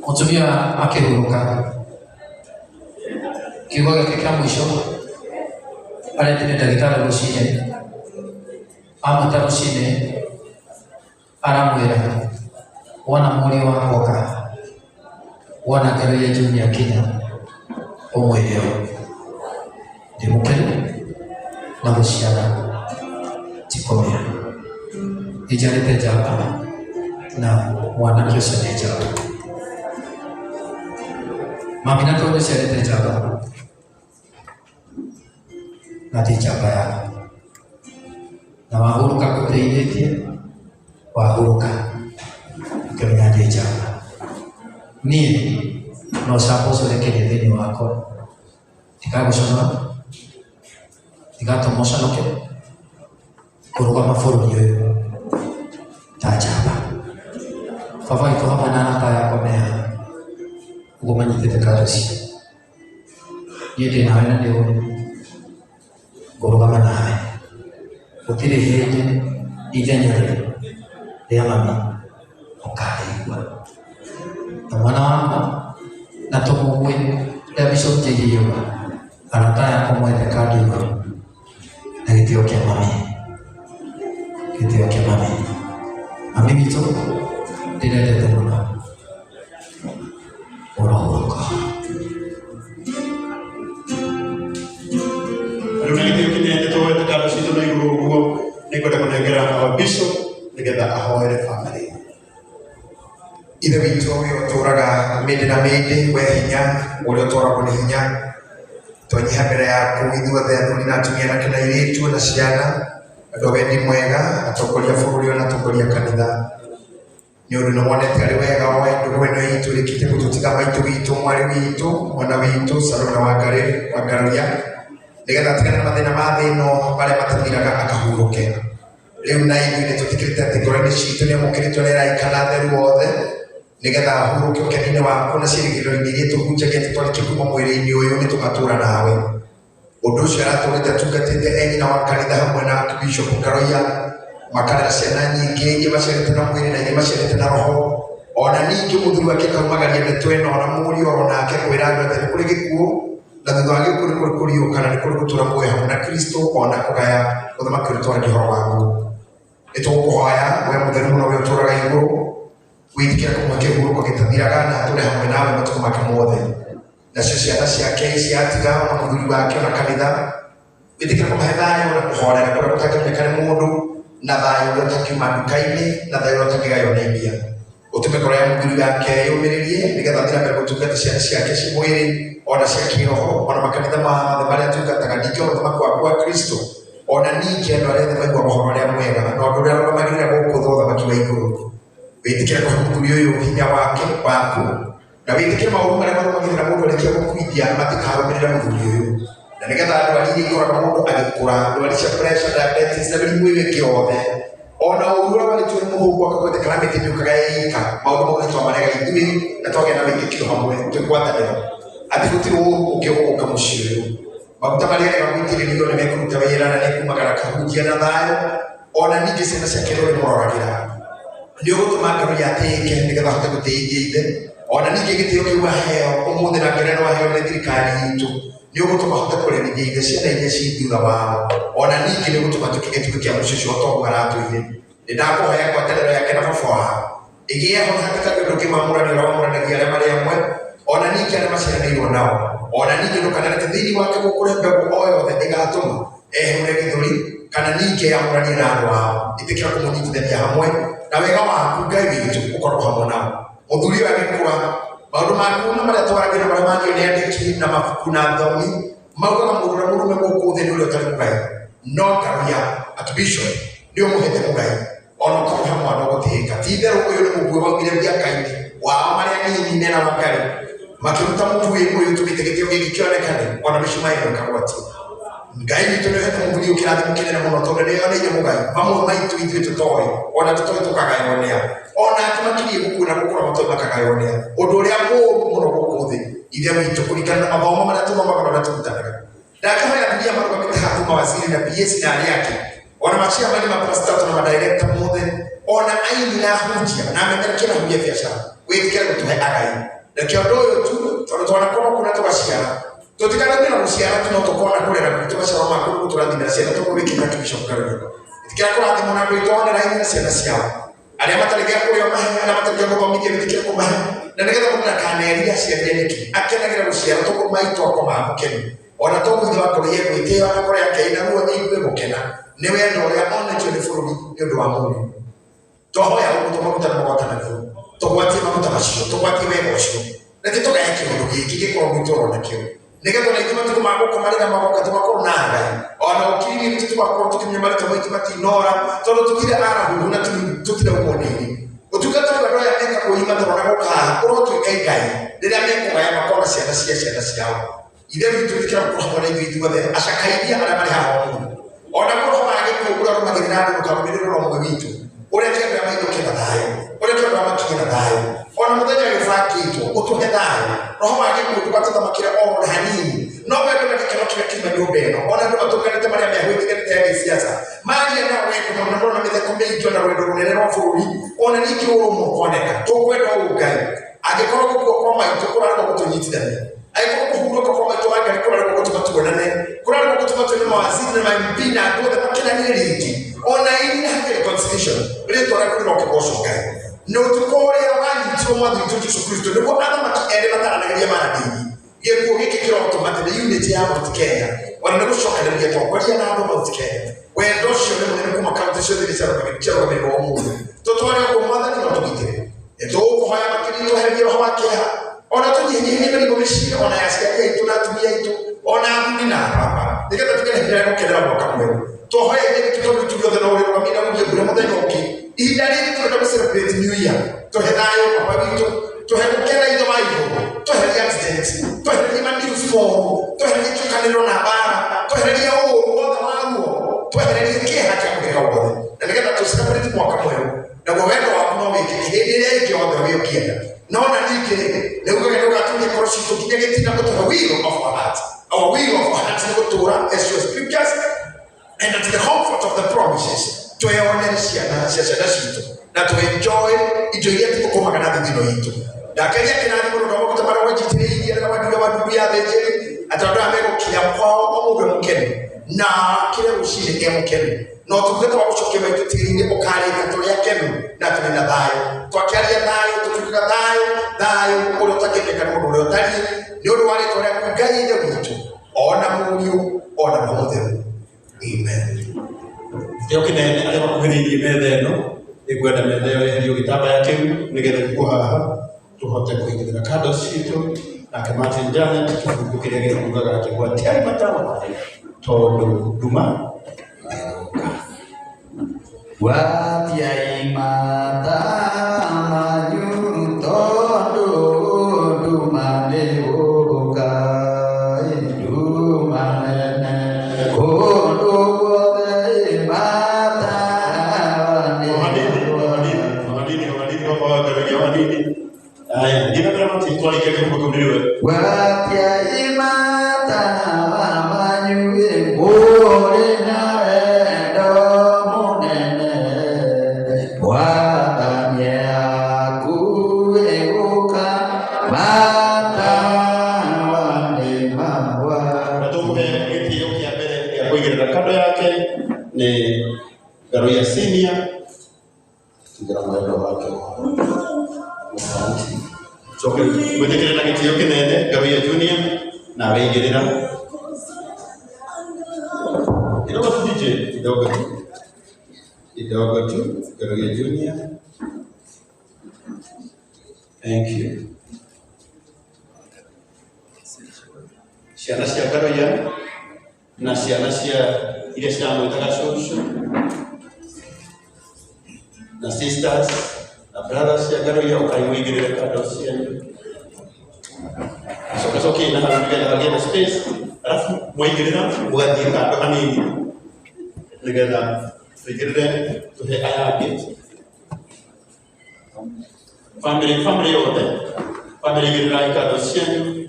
Mutumia akihuruka kiugo gĩake kĩa mũico arendire ndagĩtarĩ rũcinĩ, amũta rũcinĩ aramwĩra wona mũriũ wakoka wona ngero ya Junior Kinya ũmwĩre ndĩmũkenu na gũciara tikomia ijarĩte njamba na mwanake ũcio nĩ njamba. Mami na tuone ciarĩte njamba na ti njamba yako, na wahuruka gũteithĩtie wahuruka ũkĩmenya ndĩ njamba. Niĩ no camba ũcio rekerie thĩinĩ wakwa ndikagũconora ndigatũma ũconoke kũrũgama bũrũri ũyũ ta njamba. Baba witũ hamwe na arata yakwa me haha ũguo manyitĩte karoci, niĩ ndĩ nawe na ndĩũĩ ngũrũgama nawe, gũtirĩ hĩndĩ ithenya rĩa mami ũkarĩigua. Na mwana wakwa na tũmũgwĩ rĩa Bishop Njĩgĩ yuga arata yakwa mwethe kandiuga na gĩtĩo kĩa mami, gĩtĩo kĩa mami. Mami witũ ndĩrendete mũno ũrohũrũka. Rĩu na gĩtĩo kĩnene tũwete karoci ĩtũ na igũrũ ũguo nĩngwenda kũnengera Bishop nĩgetha ahoere bamĩrĩ. Ithe witũ ũrĩa ũtũũraga mĩndĩ na mĩndĩ, we hinya ũrĩa ũtũũragwo nĩ hinya, twanyiha mbere yaku ithuothe athuri na atumia anake na airĩtu na ciana, andũ a wendi mwega, atongoria bũrũri ona atongoria kanitha, nĩ ũndũ nĩ wonete arĩ wega o ndũgũ ĩno itũ ĩrĩkĩte gũtũtiga maitũ witũ, mwarĩ witũ, mwana witũ Salome Wangaria, nĩgetha atigane na mathĩna ma thĩ ĩno marĩa matathiraga akahurũke. Rĩu na ithuĩ nĩ tũtikĩrĩte atĩ ngoro-inĩ citũ nĩ amũkĩrĩtwo nĩ araika na theru othe nĩgetha ahurũke ũkeni-inĩ waku na ciĩrĩgĩrĩro-inĩ iria tũhunjagia tũtwarĩkie kuma mwĩrĩ-inĩ ũyũ nĩ tũgatũũra nawe. Ũndũ ũcio aratũrĩte atungatĩte enyina wa kanitha hamwe na Bishop Karoia, makarera ciana nyingĩ iria maciarĩte na mwĩrĩ na iria maciarĩte na roho, ona ningĩ mũthuri wake akaumagaria mĩtwe ĩno na mũriũ onake kwĩra andũ atĩ nĩ kũrĩ gĩkuũ na thutha wa gĩkuũ nĩ kũrĩ kũriũka na nĩ kũrĩ gũtũũra muoyo hamwe na Kristo ona kũgaya ũthamaki ũrĩa twarĩ ũhoro waku. Nĩ tũgũkũhoya we mũtheru mũno ũrĩa ũtũũraga igũrũ, wĩtĩkĩre kũmwe kĩhurũko gĩtathiraga na atũre hamwe nawe matukũ make mothe. Nacio ciana ciake ciatiga ona mũthuri wake ona kanitha, wĩtĩkĩre kũmahe thayũ na kũhorera kũrĩa gũtangĩoneka nĩ mũndũ, na thayũ ũrĩa ũtakiuma nduka-inĩ, na thayũ ũrĩa ũtangĩgaywo na iria. Ũtũme ngoro ya mũthuri wake yũmĩrĩrie nĩgetha athiĩ na mbere gũtungata ciana ciake cia mwĩrĩ ona cia kĩroho, ona makanitha mothe marĩa atungataga, ningĩ ũthamaki waku wa Kristo, ona ningĩ andũ arĩa othe maigua mohoro marĩa mwega na ũndũ ũrĩa ũrũgamagĩrĩra gũkũ thĩ ũthamaki wa igũrũ. Wĩtĩkĩre kũhe mũthuri ũyũ hinya wake waku, na wĩtĩkĩre maũndũ marĩa marũmagĩrĩra mũndũ arĩkia gũkuithia matikarũmĩrĩre mũthuri ũyũ, na nĩgetha ndwari iria ikoraga mũndũ agĩkũra, ndwari cia pressure, diabetes na mĩrimũ ĩyo ĩngĩ yothe, ona ũru ũrĩa warĩtwo nĩ mũhũngũ akagwetĩkana mĩtĩ nĩũkaga ĩika, maũndũ mau nĩtwamarega ithuĩ na twagĩa na wĩtĩkio hamwe twĩgwatanĩra atĩ gũtirĩ ũru ũngĩũka mũciĩ ũyũ. Maguta marĩa arega gũitĩrĩrio nĩ mekũruta wĩra na nĩkumagara kahunjia na thayũ, ona ningĩ ciana ciake rũrĩ mũroragĩra. Nĩ ũgũtũma ngoro yatĩĩke nĩgetha ahote gũteithia ithe, ona ningĩ gĩtĩo kĩu aheo ũmũthĩ na ngerenwa aheo nĩ thirikari itũ, nĩ ũgũtũma ahote kũrerithia ithe ciana iria ciĩ thutha wao, ona ningĩ nĩ ũgũtũma tũkĩge tuĩke kĩa mũciĩ ũcio toguo aratũire. Nĩ ndakũhoya ngwatanĩro yake na baba wao ĩgĩe ho hatikage ũndũ ũngĩmamũrania ũrĩa wamũranagia arĩa marĩ amwe, ona ningĩ arĩa maciaranĩirwo nao, ona ningĩ ndũkanareke thĩinĩ wake gũkũre mbegũ o yothe ĩgatũma ehũre gĩthũri kana ningĩ yamũranie na andũ ao. Ĩtĩkĩra kũmũnyitithania hamwe na wega waku Ngai witũ ũkorwo hamwe nao. Mũthuri ũyũ agĩkũra, maũndũ maku na marĩa twaragĩra marĩa mangĩo nĩ andĩki na mabuku na thomi maugaga mũndũ ũrĩa mũrũme gũkũ thĩ nĩ ũrĩa ũtarĩ mũgaya, no Karoia at Bishop ndio muhete mugai ono ko hamwa no guteka tibero ko yo mugwe wa ngire bya kaini wa amari ni nena makari makiruta mtu yego yutubitegete yogi kyonekane ona mishimaye bakabati ngai bitone hete muguri ukirade mukene na mono tore ne ona mugai bamwe maitu itwe tutoye ona tutoye tukagayonea ona tumakiriye gukura gukura mato bakagayonea odoria ko muno gukuthe ide witu kulikana na mabomo mara tumama kana tutanaga dakama ya dunia mara kwa mawaziri na PS na yake ona machia mali mapasta na madirector mode ona aini na hujia na amemelekea hujia biashara wewe kile kutoa agai na kiondoyo tu tunaona kama kuna tukashia tutikana bila msiara tunatokona kule na kutoka Roma kwa turadhi na sasa tukubiki na tukisha kukaribia ikiwa kwa hadi mwana kuitoa na aini na siao ali amatarejea kwa yo maana na matarejea kwa miji vitikira kwa maana na ndio kuna kaneria siendeleki akena kile msiara toko maito kwa maana keni ona toku ndi wako yego iteo na kora yake ina ruo ni igwe gukena ni wendo ya ona tyo ni furumi ni ndo wa mungu toho ya uko tomo kutana kwa kana fu to kwati mamuta masho to kwati wego sho na kitoka yake ndo giki kwa mutoro na kyo nega to na ikima to mako ko mari na mako ka to mako na ngai ona ukiri ni to mako to kimya mari to mai timati nora to to kile ara hu na to kile umoni utukata ndo ya neka ko ima to na ko ka ro to kai kai ndio ameko ya mako na sia ide vitu vikira kwa hivi wale ashakaidia ala mali hapo ona kwa kama angekuwa kwa magerani ukambilio na mambo vitu ule tendo ya maito kina dayo ule tendo ya maito kina dayo ona mmoja alifaa kitu utoke dayo roho angekuwa kupata kama kile au hanini no bado na kile kitu kima dobeno ona ndio kutoka ndio mali ya huyu kile ya siasa mali na wewe kuna ndio na mimi hicho na wewe ndio unaelewa furi ona niki uromo koneka to kwenda ugai angekuwa kwa maito kwa ndio kutonyitidani aiko kuhuruka kwa maito wake alikuwa alikuwa kutoka nane kuna alikuwa kutoka na mawaziri na mpina ndio na kila niliki ona hii haki constitution ile toka kuna kwa koso gani no tukore ya wani tio mwa ndio Yesu Kristo ndio ana makiele na anaangalia mara dini yeye hiki kile automatic unity ya Mount Kenya wanakushoka ndio kwa kwa ya ndio Mount Kenya wewe ndio sio ndio kama county sio ile sana kwa kichwa kwa ndio Mungu totore kwa mwana ni watu wengine ndio kwa haya makilio hayo hawake ona tujihenye bali komishia ona yasikia itu na tumia itu ona ngudi na hapa nikata tukene hira ko kedra boka mwe to hoye ni kito bitu byo na ore kwa mina mje bure mota yoki idari to to celebrate new year to hedayo papa bitu to hedukera ido maivo to hedi accident to hedi mandi usfo to hedi tukaniro na bara to hedi o oda wangu to hedi ke haki ya kwa kwa na nikata to celebrate mwaka mwe na kwa wendo wa kuno wiki hedi ile ke oda wio kienda naona dike leo kwa tunge koroshi tukijenge tina kutoka will of our heart our will of our heart ni kutora as your scriptures and to the comfort of the promises to yaonesha na siasa zetu na to enjoy yetu kwa magana ndio yetu na kenya kinani ndio kutamara wajitiri ya wadu ya beje atatoa mbele kia kwao mambo mkeni na kile ushinde mkeni no tuketa wakushoke wetu tirinde okale katolia kenu na tunenda dayo twakialia dayo tutuka dayo ule utakeke kanu ule utali ndio wale tore kugai ndio vitu ona munyu ona pamoja amen ndio kinene ale bakuhiririe methe no igwenda methe ndio gitaba yake nigetha kuha haha tuhote kuingira kado citu na kamati njane tukifukiria gikugaga kwa tiari matawa todo duma Watiai mata maju todo dumane boka dumane kodo bode mata hadini kwa karibia hadini aya ndio kama mtitwali kile kwa kumliwe watiai mata maju bode na kando yake ni Garoya Senior kingira mwendo wake so kwenye kile na kitio kinene Garoya Junior na wengirira kidogo DJ kidogo tu Garoya Junior. Thank you. Ciana cia Garoya na ciana cia iria ciramwĩtaga cũcũ na sisters na brothers ya garo ya ukaimwigirira kadosi yanyu soka na harambika space alafu mwigirira mugathie kando hanini nigetha twigirire tuhe aya angĩ family yothe family igirira ikando cianyu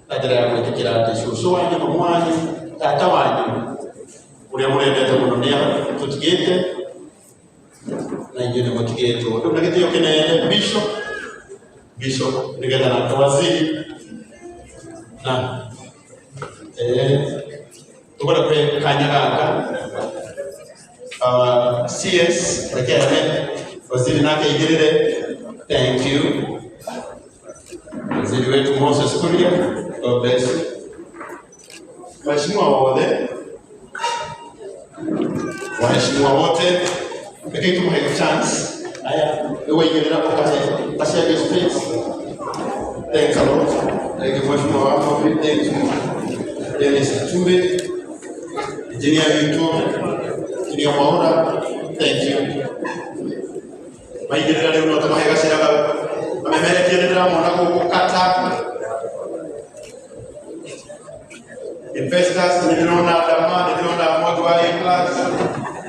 na njĩra ya gwĩtĩkĩra atĩ cũcũ wanyu mami wanyu tata wanyu ũrĩa mũrendete mũno nĩ tũtigĩte na inyuĩ nĩ mũtigĩtwo rĩu na gĩtĩo kĩnene bishop nĩgetha na waziri na tũkwenda kwĩ kanya gaka CS rekerane waziri nake igĩrĩre. Thank you waziri wetu Moses Kuria, God bless you. Waheshimiwa wote pekee tumuhe chance haya wewe igirira ukaze pasiage space. Thanks a lot. Thank you mheshimiwa wako, thank you Dennis Tumbe, engineer wetu Kinio Maura, thank you. Maigirira leo ndo tamahe gaciraga amemerekia ndira mwana gukata investors niliona dama niliona mmoja wa A+,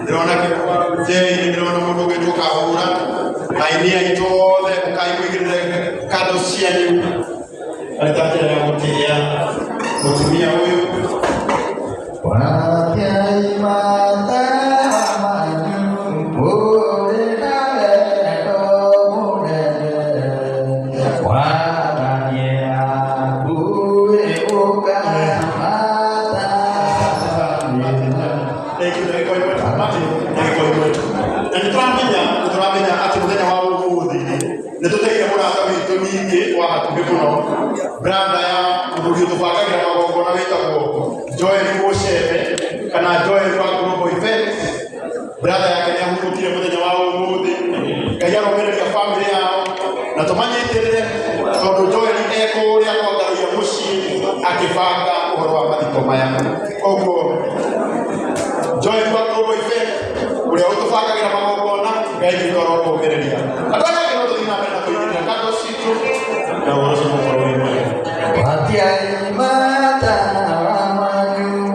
niliona kwa J, niliona mundu gituka hura ainia itole ukaimwigirire kado cianyu alitatira ya mutia mutumia huyu branda ya ndugu tufakagira magongona witagwo Joel Mushebe kana Joel wa Global Events. Branda yake ni amukutire muthenya wa umuthi Ngai aromereria family yao na tumanyitirire tondu Joel eko uria kwagaruria mucii akibanga uhoro wa mathiko maya. Koguo Joel wa Global Events uria utufakagira magongona Ngai ni ndoro kugereria atana kino tuthina mbere na kuigirira kando citu na uhoro wa Watiai mata wamanyu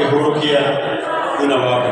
kuhurukia una wako